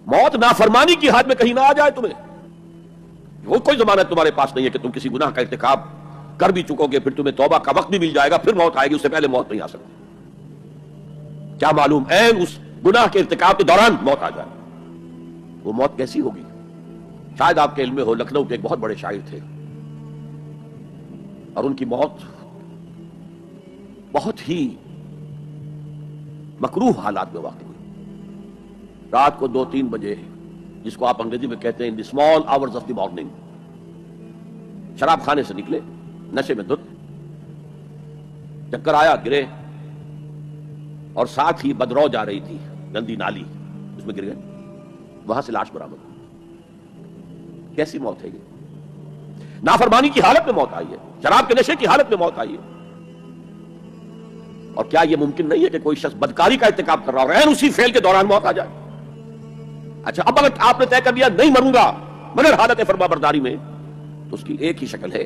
موت نافرمانی کی حد میں کہیں نہ آ جائے تمہیں، وہ کوئی ضمانت تمہارے پاس نہیں ہے کہ تم کسی گناہ کا ارتکاب کر بھی چکو گے، پھر تمہیں توبہ کا وقت بھی مل جائے گا، پھر موت آئے گی، اس سے پہلے موت نہیں آ سکتی۔ کیا معلوم عین اس گناہ کے ارتکاب کے دوران موت آ جائے، وہ موت کیسی ہوگی؟ شاید آپ کے علم میں ہو، لکھنؤ کے ایک بہت بڑے شاعر تھے اور ان کی موت بہت ہی مکروہ حالات میں واقع ہوئی۔ رات کو 2-3 بجے، جس کو آپ انگریزی میں کہتے ہیں the small hours of the morning, شراب خانے سے نکلے نشے میں دھت، چکر آیا، گرے، اور ساتھ ہی بدرو جا رہی تھی گندی نالی، اس میں گر گئے، وہاں سے لاش برآمد۔ کیسی موت ہے یہ؟ نافرمانی کی حالت میں موت آئی ہے، شراب کے نشے کی حالت میں موت آئی ہے۔ اور کیا یہ ممکن نہیں ہے کہ کوئی شخص بدکاری کا ارتکاب کر رہا ہو، عین اسی فعل کے دوران موت آ جائے؟ اچھا، اب اگر آپ نے طے کر لیا نہیں مروں گا مگر حالت فرما برداری میں، تو اس کی ایک ہی شکل ہے،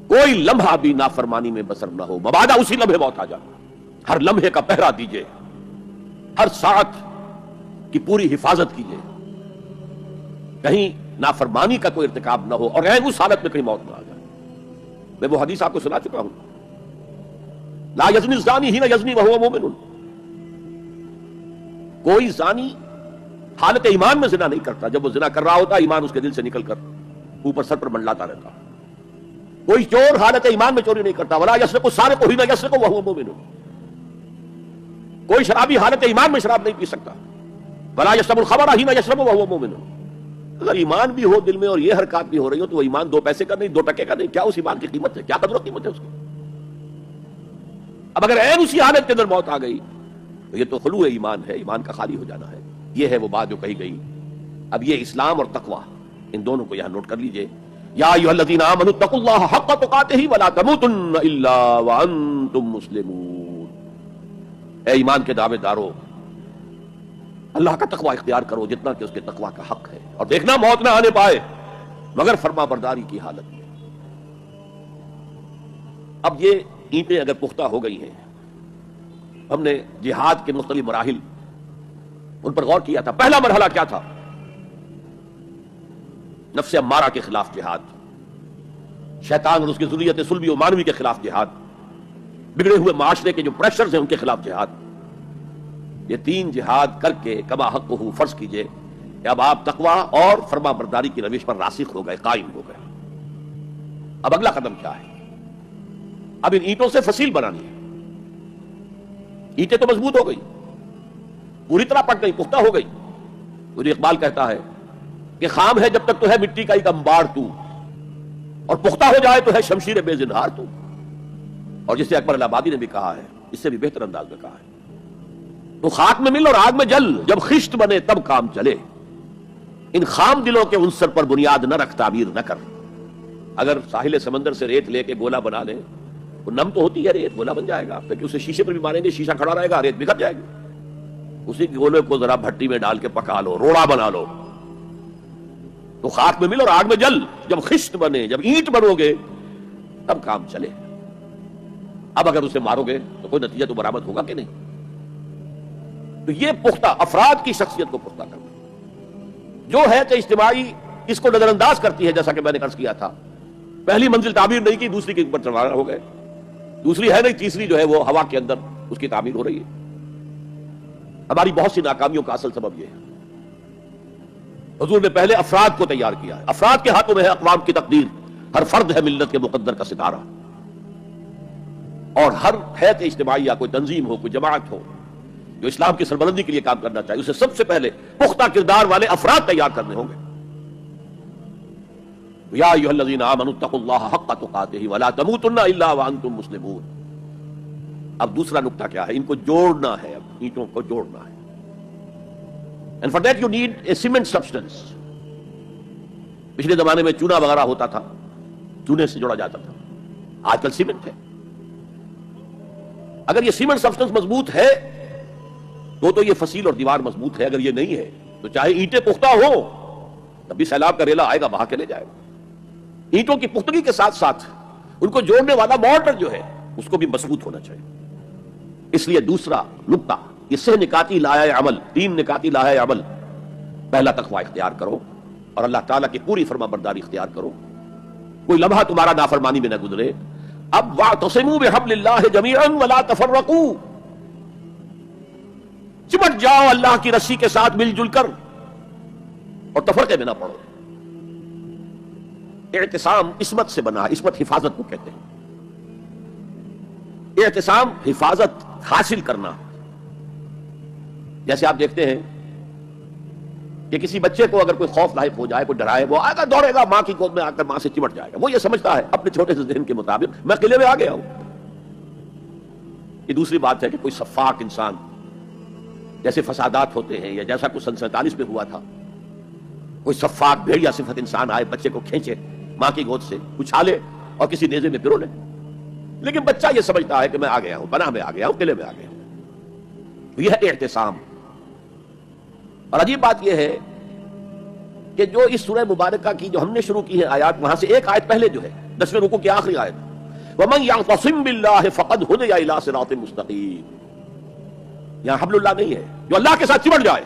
کوئی لمحہ بھی نافرمانی میں بسر نہ ہو، مبادا اسی لمحے موت آ جائے۔ ہر لمحے کا پہرا دیجئے، ہر ساعت کی پوری حفاظت کیجئے، کہیں نافرمانی کا کوئی ارتکاب نہ ہو اور عین اس حالت میں کہیں موت نہ آ جائے۔ میں وہ حدیث آپ کو سنا چکا ہوں، لا یزنی الزانی حین یزنی وہو مومن، کوئی زانی حالت ایمان میں زنا نہیں کرتا، جب وہ زنا کر رہا ہوتا ایمان اس کے دل سے نکل کر اوپر سر پر منڈلاتا رہتا۔ کوئی چور حالت ایمان میں چوری نہیں کرتا، ولا یسرق السارق حین یسرق وہو مومن، کوئی شرابی حالت ایمان میں شراب نہیں پی سکتا، ولا یشرب الخمر حین یشرب وہو مومن۔ اگر ایمان بھی ہو دل میں اور یہ حرکات بھی ہو رہی ہو تو وہ ایمان 2 پیسے کا نہیں، 2 ٹکے کا نہیں، کیا اس ایمان کی قیمت ہے؟ کیا قدر و قیمت ہے اس کی؟ اب اگر عین اسی حالت کے اندر موت آ گئی تو یہ تو خلوع ایمان ہے، ایمان کا خالی ہو جانا ہے۔ یہ ہے وہ بات جو کہی گئی۔ اب یہ اسلام اور تقوی، ان دونوں کو یہاں نوٹ کر لیجئے۔ یا ایھا الذین آمنوا اتقوا اللہ حق تقاتہ ولا تموتن الا وانتم مسلمون، اے ایمان کے دعوے دارو، اللہ کا تقوی اختیار کرو جتنا کہ اس کے تقوی کا حق ہے، اور دیکھنا موت نہ آنے پائے مگر فرما برداری کی حالت میں۔ اب یہ اینٹیں اگر پختہ ہو گئی ہیں، ہم نے جہاد کے مختلف مراحل ان پر غور کیا تھا۔ پہلا مرحلہ کیا تھا؟ نفس امارہ کے خلاف جہاد، شیطان اور اس کی ذریت صلبی و مانوی کے خلاف جہاد، بگڑے ہوئے معاشرے کے جو پریشرز ہیں ان کے خلاف جہاد۔ یہ 3 جہاد کر کے کما حقہ فرض کیجئے کہ اب آپ تقوی اور فرما برداری کی روش پر راسخ ہو گئے، قائم ہو گئے۔ اب اگلا قدم کیا ہے؟ اب ان اینٹوں سے فصیل بنانی ہے۔ اینٹیں تو مضبوط ہو گئی، پوری طرح پک گئی، پختہ ہو گئی۔ مجھے اقبال کہتا ہے کہ خام ہے جب تک تو ہے مٹی کا ایک انبار تو، اور پختہ ہو جائے تو ہے شمشیر بے زنہار تو۔ اور جسے اکبر الہ آبادی نے بھی کہا ہے، اس سے بھی بہتر انداز میں کہا ہے، تو خاک میں مل اور آگ میں جل، جب خشت بنے تب کام چلے، ان خام دلوں کے عنصر پر بنیاد نہ رکھ، تعمیر نہ کر۔ اگر ساحل سمندر سے ریت لے کے گولا بنا لیں، وہ نم تو ہوتی ہے ریت، گولا بن جائے گا، کہ اسے شیشے پر بھی ماریں گے شیشہ کھڑا رہے گا، ریت بکھر جائے گی۔ اسی گولے کو ذرا بھٹی میں ڈال کے پکا لو، روڑا بنا لو، تو خاک میں مل اور آگ میں جل، جب خشت بنے، جب اینٹ بنو گے تب کام چلے۔ اب اگر اسے مارو گے تو کوئی نتیجہ تو برآمد ہوگا کہ نہیں؟ تو یہ پختہ افراد کی شخصیت کو پختہ کرنا جو ہے کہ اجتماعی اس کو نظر انداز کرتی ہے، جیسا کہ میں نے عرض کیا تھا، پہلی منزل تعمیر نہیں کی، دوسری کے اوپر چڑھانا ہو گئے، دوسری ہے نہیں، تیسری جو ہے وہ ہوا کے اندر اس کی تعمیر ہو رہی ہے۔ ہماری بہت سی ناکامیوں کا اصل سبب یہ ہے۔ حضور نے پہلے افراد کو تیار کیا ہے، افراد کے ہاتھوں میں ہے اقوام کی تقدیر، ہر فرد ہے ملت کے مقدر کا ستارہ، اور ہر حیث اجتماعی یا کوئی تنظیم ہو، کوئی جماعت ہو جو اسلام کی سربلندی کے لیے کام کرنا چاہیے، اسے سب سے پہلے پختہ کردار والے افراد تیار کرنے ہوں گے۔ یا ایھا الذین آمنوا اتقوا اللہ حق تقاتہ ولا تموتن الا وانتم مسلمون۔ اب دوسرا نقطہ کیا ہے؟ ان کو جوڑنا ہے، اب اینٹوں کو جوڑنا ہے۔ And for that you need a cement substance۔ پچھلے زمانے میں چونا وغیرہ ہوتا تھا، چونے سے جوڑا جاتا تھا، آج کل سیمنٹ ہے۔ اگر یہ سیمنٹ سبسٹنس مضبوط ہے تو یہ فصیل اور دیوار مضبوط ہے، اگر یہ نہیں ہے تو چاہے اینٹیں پختہ ہو تب بھی سیلاب کا ریلا آئے گا، بہا کے لے جائے گا۔ اینٹوں کی پختگی کے ساتھ ساتھ ان کو جوڑنے والا مورٹر جو ہے اس کو بھی مضبوط ہونا چاہیے۔ اس لیے دوسرا نقطہ، یہ 3 نکاتی لائحہ عمل، 3 نکاتی لائحہ عمل۔ پہلا تقوی اختیار کرو اور اللہ تعالیٰ کی پوری فرما برداری اختیار کرو. کوئی لمحہ تمہارا نافرمانی میں نہ گزرے. اب واعتصموا بحبل اللہ جمیعا ولا تفرقوا، چمٹ جاؤ اللہ کی رسی کے ساتھ مل جل کر اور تفرقے میں نہ پڑو. اعتصام عصمت سے بنا، عصمت حفاظت کو کہتے ہیں. اعتصام حفاظت حاصل کرنا. جیسے آپ دیکھتے ہیں کہ کسی بچے کو اگر کوئی خوف لاحق ہو جائے، کوئی ڈرائے، وہ آئے گا دوڑے گا ماں کی گود میں آ کر ماں سے چمٹ جائے گا. وہ یہ سمجھتا ہے اپنے چھوٹے سے ذہن کے مطابق میں قلعے میں آ گیا ہوں. یہ دوسری بات ہے کہ کوئی سفاک انسان، جیسے فسادات ہوتے ہیں یا جیسا کچھ 47 میں ہوا تھا، کوئی سفاک بھیڑیا صفت انسان آئے، بچے کو کھینچے ماں کی گود سے، اچھالے اور کسی نیزے میں پرو لے. لیکن بچہ یہ سمجھتا ہے کہ میں آ گیا ہوں، پناہ میں آ گیا ہوں، قلعے میں آ گیا ہوں. یہ ہے اعتصام. اور عجیب بات یہ ہے کہ جو اس سورہ مبارکہ کی جو ہم نے شروع کی ہے آیات، وہاں سے ایک آیت پہلے جو ہے 10ویں رکوع کی آخری آیت، وَمَن يَعْتَصِم بِاللَّهِ فَقَدْ هُدِيَ إِلَىٰ صِرَاطٍ مُسْتَقِيمٍ. یہاں حبل اللہ نہیں ہے، جو اللہ کے ساتھ چمٹ جائے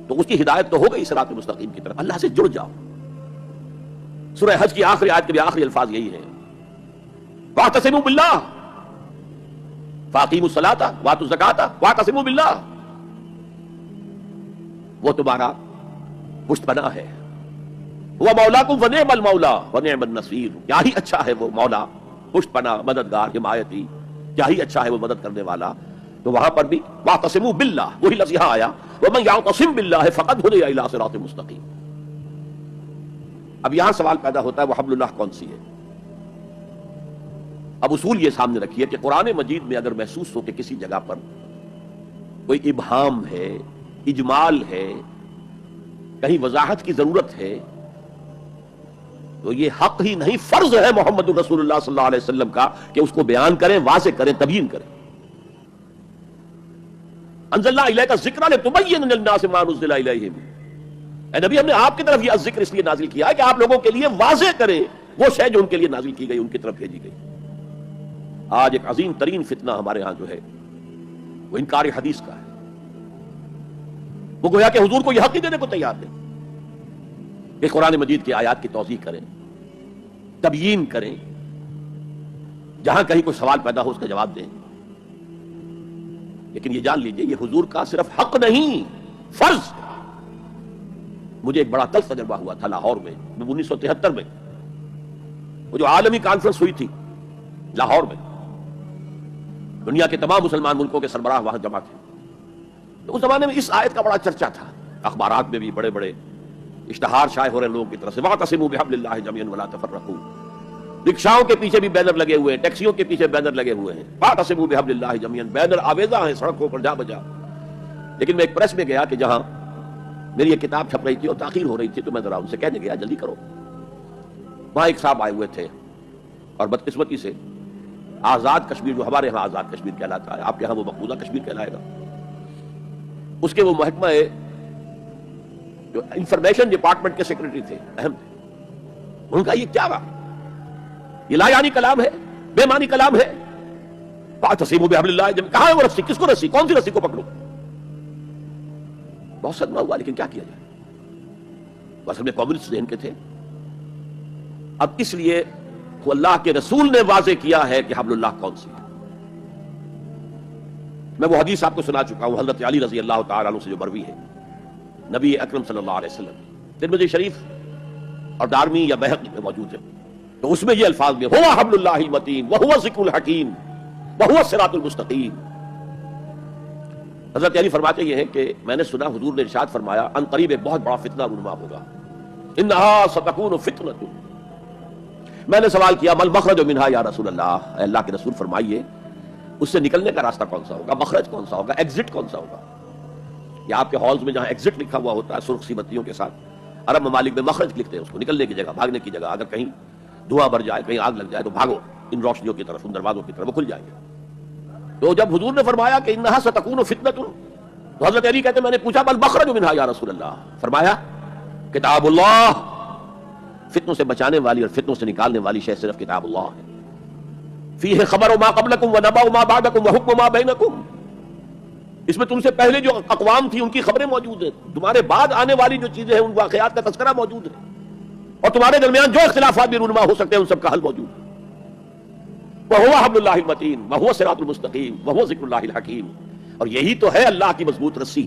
تو اس کی ہدایت تو ہو گئی صراط مستقیم کی طرف. اللہ سے جڑ جاؤ. سورہ حج کی آخری آیت کے بھی آخری الفاظ یہی ہیں، وَاعْتَصِمُوا بِاللَّهِ فَأَقِیمُوا الصَّلَاةَ وَآتُوا الزَّکَاةَ وَاعْتَصِمُوا بِاللَّهِ. وہ تمہارا پشت پناہ ہے. وہ مولاکم ونعم المولا ونعم النصیر. کیا ہی اچھا ہے وہ مولا، پشت پناہ، مددگار، حمایتی، کیا ہی اچھا ہے وہ مدد کرنے والا. تو وہاں پر بھی واعتصموا باللہ، وہی لفظ یہاں آیا، ومن یعتصم باللہ فقد ہدی الی صراط مستقیم. اب یہاں سوال پیدا ہوتا ہے وہ حبل اللہ کون سی ہے؟ اب اصول یہ سامنے رکھیے کہ قرآن مجید میں اگر محسوس ہو کہ کسی جگہ پر کوئی ابہام ہے، اجمال ہے، کہیں وضاحت کی ضرورت ہے، تو یہ حق ہی نہیں فرض ہے محمد رسول اللہ صلی اللہ علیہ وسلم کا کہ اس کو بیان کریں، واضح کریں، تبیین کریں. انزلنا الیک الذکر لتبین للناس ما نزل الیہم. اے نبی، ہم نے آپ کی طرف یہ ذکر اس لیے نازل کیا ہے کہ آپ لوگوں کے لیے واضح کریں وہ شے جو ان کے لیے نازل کی گئی، ان کی طرف بھیجی گئی. آج ایک عظیم ترین فتنہ ہمارے ہاں جو ہے وہ انکار حدیث کا ہے. وہ گویا کہ حضور کو یہ حق ہی دینے کو تیار ہے کہ قرآن مجید کی آیات کی توضیح کریں، تبیین کریں، جہاں کہیں کوئی سوال پیدا ہو اس کا جواب دیں. لیکن یہ جان لیجئے یہ حضور کا صرف حق نہیں، فرض. مجھے ایک بڑا تلخ تجربہ ہوا تھا لاہور میں 1973 میں، وہ جو عالمی کانفرنس ہوئی تھی لاہور میں، دنیا کے تمام مسلمان ملکوں کے سربراہ وہاں جمع تھے. تو اس زمانے میں اس آیت کا بڑا چرچا تھا، اخبارات میں بھی بڑے بڑے اشتہار شائع ہو رہے لوگوں کی طرف سے، وَاعْتَصِمُوا بِحَبْلِ اللَّهِ جَمِيعًا وَلَا تَفَرَّقُوا. رکشاؤں کے پیچھے بھی بینر لگے ہوئے ہیں، ٹیکسیوں کے پیچھے بینر لگے ہوئے ہیں، وَاعْتَصِمُوا بِحَبْلِ اللَّهِ جَمِيعًا. بینر آویزاں ہیں سڑکوں پر جا بجا. لیکن میں ایک پریس میں گیا کہ جہاں میری ایک کتاب چھپ رہی تھی اور تاخیر ہو رہی تھی، تو میں ذرا ان سے کہنے گیا جلدی کرو. وہاں ایک صاحب آئے ہوئے تھے اور بدقسمتی سے آزاد کشمیر، جو ہمارے ہاں آزاد کشمیر کہلاتا ہے، آپ کے ہاں وہ مقبوضہ کشمیر کہلائے گا، اس کے وہ محکمہ جو انفارمیشن ڈپارٹمنٹ کے سیکرٹری تھے، اہم تھے. ان کا یہ کیا بات، یہ لا یعنی کلام ہے، بے معنی کلام ہے. فَاعْتَصِمُوا بِحَبْلِ اللَّهِ جَمِيعًا. کہاں ہے وہ رسی؟ کس کو رسی؟ کون سی رسی کو پکڑوں؟ بہت صدمہ ہوا، لیکن کیا کیا جائے؟ اصل میں کمیونسٹ ذہن کے تھے. اب اس لیے وہ اللہ کے رسول نے واضح کیا ہے کہ حبل اللہ کون سی ہے. میں وہ حدیث آپ کو سنا چکا ہوں، حضرت علی رضی اللہ تعالیٰ عنہ سے جو مروی ہے نبی اکرم صلی اللہ علیہ وسلم، ترمذی شریف اور دارمی یا بہقی میں موجود ہے. تو اس میں یہ الفاظ میں هو حبل اللہ المتین وهو الذکر الحکیم وهو الصراط المستقیم. حضرت علی فرماتے یہ ہیں کہ میں نے سنا حضور نے ارشاد فرمایا ان قریب ایک بہت بڑا فتنہ رونما ہوگا، انہا ستکون فتنۃ. میں نے سوال کیا مل مخرج منہا یا رسول اللہ، اے اللہ کے رسول فرمائیے اس سے نکلنے کا راستہ کون سا ہوگا، مخرج کون سا ہوگا، ایگزٹ کون سا ہوگا. یا آپ کے ہالز میں جہاں ایگزٹ لکھا ہوا ہوتا ہے سرخ سی بتیوں کے ساتھ، عرب ممالک میں مخرج لکھتے ہیں اس کو، نکلنے کی جگہ، بھاگنے کی جگہ. اگر کہیں دھواں بھر جائے، کہیں آگ لگ جائے تو بھاگو ان روشنیوں کی طرف، ان دروازوں کی طرف، وہ کھل جائیں گے. تو جب حضور نے فرمایا کہ انہا ستکون فتنۃ، تو حضرت علی کہتے ہیں میں نے پوچھا بل مخرج منہا یا رسول اللہ، فرمایا کتاب اللہ. فتنوں سے بچانے والی اور فتنوں سے نکالنے والی شے صرف کتاب اللہ ہے. فیہ خبر ما قبلکم ونبأ ما بعدکم وحکم ما بینکم. اس میں تم سے پہلے جو اقوام تھی ان کی خبریں موجود ہیں، تمہارے بعد آنے والی جو چیزیں ہیں ان واقعات کا تذکرہ موجود ہے، اور تمہارے درمیان جو اختلافات بھی رونما ہو سکتے ہیں ان سب کا حل موجود ہے۔ وَهُوَ حَبْلُ اللَّهِ الْمَتِينُ وَهُوَ صِرَاطُ الْمُسْتَقِيمُ وَهُوَ ذِكْرُ اللَّهِ الْحَكِيمُ، اور یہی تو ہے اللہ کی مضبوط رسی،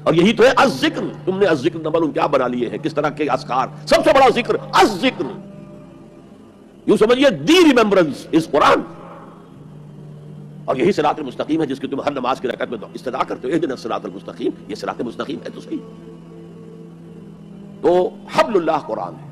اور یہی تو ہے الذکر۔ تم نے الذکر نمبر کیا بنا لیے ہیں، کس طرح کے اذکار، سب سے بڑا ذکر الذکر، یوں سمجھیے دی ریممبرنس از قرآن، اور یہی صراط المستقیم ہے جس کی تم ہر نماز کی رکعت میں استدعا کرتے ہو، اہدنا الصراط المستقیم، یہ صراط مستقیم ہے تو صحیح۔ تو حبل اللہ قرآن ہے۔